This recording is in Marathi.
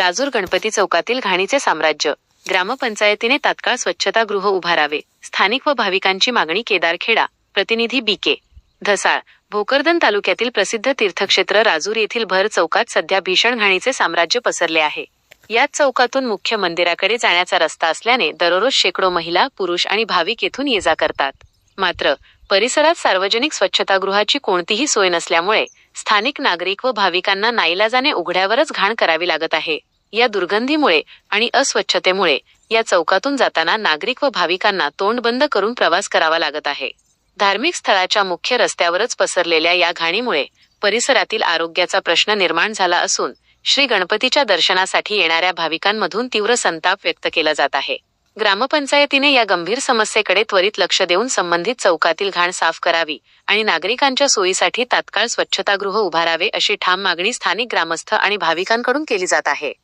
राजूर गणपती चौकातील घाणीचे साम्राज्य. ग्रामपंचायतीने तात्काळ स्वच्छतागृह उभारावे. स्थानिक व भाविकांची मागणी. केदारखेडा प्रतिनिधी बी.के. धसाळ. भोकरदन तालुक्यातील प्रसिद्ध तीर्थक्षेत्र राजूर येथील भर चौकात सध्या भीषण घाणीचे साम्राज्य पसरले आहे. याच चौकातून मुख्य मंदिराकडे जाण्याचा रस्ता असल्याने दररोज शेकडो महिला, पुरुष आणि भाविक येथून ये-जा करतात. मात्र परिसरात सार्वजनिक स्वच्छतागृहाची कोणतीही सोय नसल्यामुळे स्थानिक नागरिक व भाविकांना नाईलाजाने उघड्यावरच घाण करावी लागत आहे. या दुर्गंधीमुळे आणि अस्वच्छतेमुळे या चौकातून जाताना नागरिक व भाविकांना तोंड बंद करून प्रवास करावा लागत आहे. धार्मिक स्थळाच्या मुख्य रस्त्यावरच पसरलेल्या या घाणीमुळे परिसरातील आरोग्याचा प्रश्न निर्माण झाला असून श्री गणपतीच्या दर्शनासाठी येणाऱ्या भाविकांमधून तीव्र संताप व्यक्त केला जात आहे. ग्रामपंचायतीने या गंभीर समस्येकडे त्वरित लक्ष देऊन संबंधित चौकातील घाण साफ करावी आणि नागरिकांच्या सोयीसाठी तात्काळ स्वच्छतागृह उभारावे अशी ठाम मागणी स्थानिक ग्रामस्थ आणि भाविकांकडून केली जात आहे.